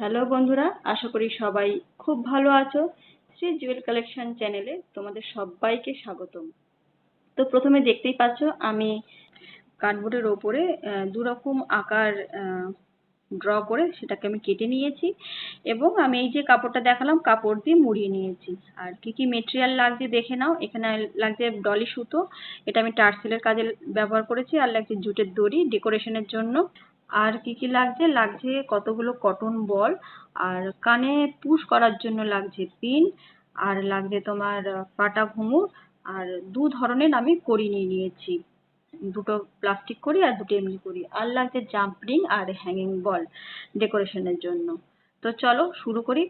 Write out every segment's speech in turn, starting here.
Hello বন্ধুরা, আশা করি সবাই খুব ভালো আছো। শ্রী জুয়েল কালেকশন চ্যানেলে তোমাদের সবাইকে স্বাগতম। তো প্রথমে দেখতেই পাচ্ছ আমি কার্ডবোর্ডের ওপরে দু রকম আকার ড্র করে সেটাকে আমি কেটে নিয়েছি এবং আমি এই যে কাপড়টা দেখালাম কাপড় দিয়ে মুড়িয়ে নিয়েছি। আর কি কি মেটেরিয়াল লাগছে দেখে নাও। এখানে লাগছে ডলি সুতো, এটা আমি টার্সেলের কাজে ব্যবহার করেছি। আর লাগছে জুটের দড়ি ডেকোরেশনের জন্য। আর কি কি লাগছে, লাগছে কতগুলো কটন বল, আর কানে পুশ করার জন্য লাগছে পিন, আর লাগছে তোমার পাটা ঘুঙুর, আর দু ধরনের আমি কড়ি নিয়ে নিয়েছি, দুটো প্লাস্টিক কড়ি আর দুটো এমনি কড়ি, আর লাগছে জাম্প রিং আর হ্যাঙ্গিং বল ডেকোরেশনের জন্য। তো চলো শুরু করি।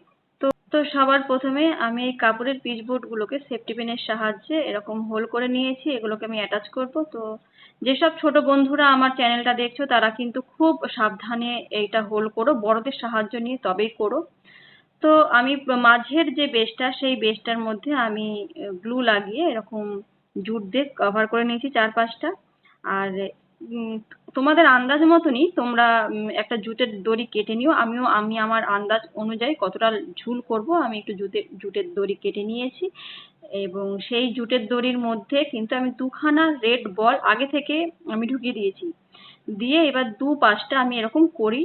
তো সবার প্রথমে আমি এই কাপড়ের পিচবোর্ড গুলোকে সেফটি পিনের সাহায্যে এরকম হোল করে নিয়েছি, এগুলোকে আমি অ্যাটাচ করব। তো যেসব ছোট বন্ধুরা আমার চ্যানেলটা দেখছো তারা কিন্তু খুব সাবধানে এইটা হোল করো, বড়দের সাহায্য নিয়ে তবেই করো। তো আমি মাঝের যে বেসটা সেই বেসটার মধ্যে আমি গ্লু লাগিয়ে এরকম জুট দিয়ে কভার করে নিয়েছি চারপাশটা। আর উম, তোমাদের আন্দাজ মতনই তোমরা একটা জুটের দড়ি কেটে নিও। আমি আমার আন্দাজ অনুযায়ী কতটা ঝুল করব আমি একটু জুটের দড়ি কেটে নিয়েছি এবং সেই জুটের দড়ির মধ্যে কিন্তু আমি দুখানা রেড বল আগে থেকে আমি ঢুকিয়ে দিয়েছি। দিয়ে এবার দু পাশটা আমি এরকম কড়ি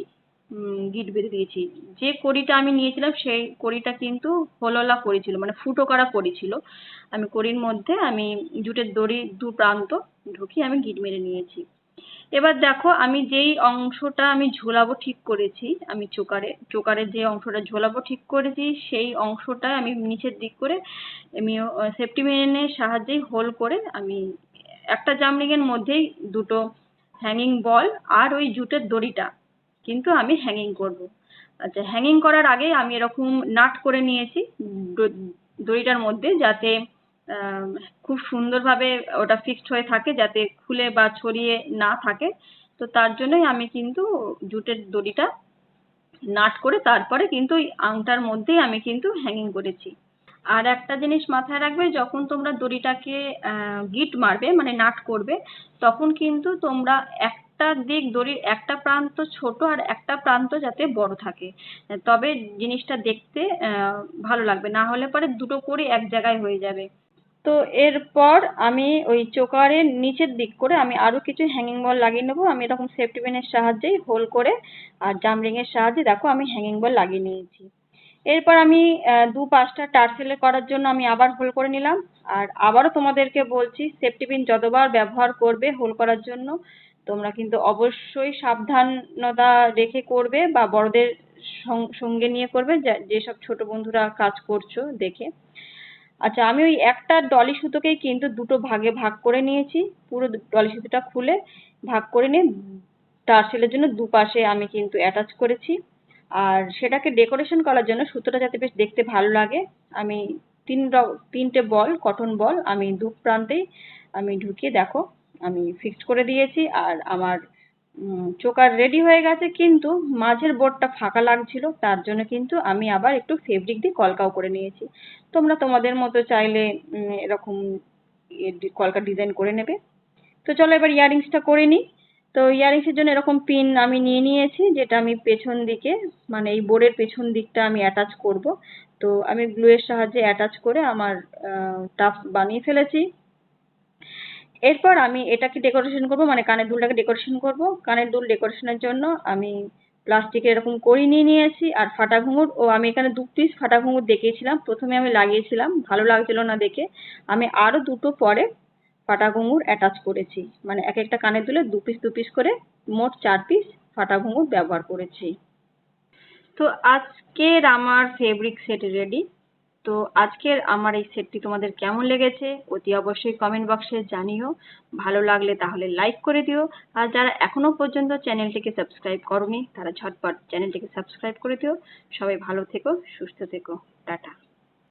গিট বেঁধে দিয়েছি। যে কড়িটা আমি নিয়েছিলাম সেই কড়িটা কিন্তু হোলওয়ালা কড়ি ছিল, মানে ফুটো করা কড়ি ছিল। আমি কড়ির মধ্যে আমি জুটের দড়ি দু প্রান্ত ঢুকিয়ে আমি গিট মেরে নিয়েছি। এবার দেখো আমি যেই অংশটা আমি ঝোলাবো ঠিক করেছি, আমি চোকারের যে অংশটা ঝোলাবো ঠিক করেছি সেই অংশটা আমি নিচের দিক করে আমি সেফটি পিনের সাহায্যে হোল করে আমি একটা জামরিং এর মধ্যেই দুটো হ্যাঙ্গিং বল আর ওই জুটের দড়িটা কিন্তু আমি হ্যাঙ্গিং করব। আচ্ছা, হ্যাঙ্গিং করার আগে আমি এরকম নাট করে নিয়েছি দড়িটার মধ্যে, যাতে খুব সুন্দরভাবে ওটা ফিক্সড হয়ে থাকে, যাতে খুলে বা ছড়িয়ে না থাকে। তো তার জন্যই আমি কিন্তু জুটের দড়িটা নাট করে তারপরে কিন্তু ওই আংটার মধ্যেই আমি কিন্তু হ্যাঙ্গিং করেছি। আর একটা জিনিস মাথায় রাখবে, যখন তোমরা দড়িটাকে গিট মারবে মানে নাট করবে, তখন কিন্তু তোমরা একটা দিক দড়ির একটা প্রান্ত ছোট আর একটা প্রান্ত যাতে বড় থাকে, তবে জিনিসটা দেখতে ভালো লাগবে, না হলে পরে দুটো করে এক জায়গায় হয়ে যাবে। তো এরপর আমি ওই চোকারের নিচের দিক করে আমি আরো কিছু হ্যাঙ্গিং বল লাগিয়ে নেবো। আমি এরকম সেফটি পিনের সাহায্যেই হোল করে আর জামরিং এর সাহায্যে দেখো আমি হ্যাঙ্গিং বল লাগিয়ে নিয়েছি। এরপর আমি দু পাশটা টার্সেলে করার জন্য আমি আবার হোল করে নিলাম। আর আবারও তোমাদেরকে বলছি, সেফটি পিন যতবার ব্যবহার করবে হোল করার জন্য তোমরা কিন্তু অবশ্যই সাবধানতা রেখে করবে, বা বড়দের সঙ্গে নিয়ে করবে, যেসব ছোট বন্ধুরা কাজ করছো দেখে। আচ্ছা, আমি ওই একটা ডলি সুতোকেই কিন্তু দুটো ভাগে ভাগ করে নিয়েছি। পুরো ডলি সুতোটা খুলে ভাগ করে নিয়ে টার্সেলের জন্য দুপাশে আমি কিন্তু অ্যাটাচ করেছি। আর সেটাকে ডেকোরেশন করার জন্য সুতোটা যাতে বেশ দেখতে ভালো লাগে, আমি তিনটে বল কটন বল আমি দু প্রান্তেই আমি ঢুকিয়ে দেখো আমি ফিক্সড করে দিয়েছি। আর আমার চোকার রেডি হয়ে গেছে, কিন্তু মাঝের বোর্ডটা ফাঁকা লাগছিল, তার জন্য কিন্তু আমি আবার একটু ফেব্রিক দিয়ে কলকাও করে নিয়েছি। তোমরা তোমাদের মতো চাইলে এরকম কলকা ডিজাইন করে নেবে। তো চলো এবার ইয়াররিংসটা করে নিই। তো ইয়াররিংসের জন্য এরকম পিন আমি নিয়ে নিয়েছি, যেটা আমি পেছন দিকে মানে এই বোর্ডের পেছন দিকটা আমি অ্যাটাচ করব। তো আমি গ্লু এর সাহায্যে অ্যাটাচ করে আমার টাফ বানিয়ে ফেলেছি। এরপর আমি এটাকে ডেকোরেশন করব, মানে কানের দুলটাকে ডেকোরেশন করব। কানের দুল ডেকোরেশনের জন্য আমি প্লাস্টিকের এরকম কড়ি নিয়ে নিয়েছি আর ফাটা ঘুঙুর। ও আমি এখানে দু পিস ফাটা ঘুঙুর দেখিয়েছিলাম, প্রথমে আমি লাগিয়েছিলাম, ভালো লাগছিল না দেখে আমি আরো দুটো পরে ফাটা ঘুঙুর অ্যাটাচ করেছি, মানে এক একটা কানের দুলে দু পিস করে মোট 4 পিস ফাটা ঘুঙুর ব্যবহার করেছি। তো আজকের আমার ফেব্রিক সেট রেডি। তো আজকের আমার এই সেটটি তোমাদের কেমন লেগেছে অতি অবশ্যই কমেন্ট বক্সে জানিও। ভালো লাগলে তাহলে লাইক করে দিও। আর যারা এখনো পর্যন্ত চ্যানেলটিকে সাবস্ক্রাইব করোনি তারা ঝটপট চ্যানেলটিকে সাবস্ক্রাইব করে দিও। সবাই ভালো থেকো, সুস্থ থেকো, টাটা।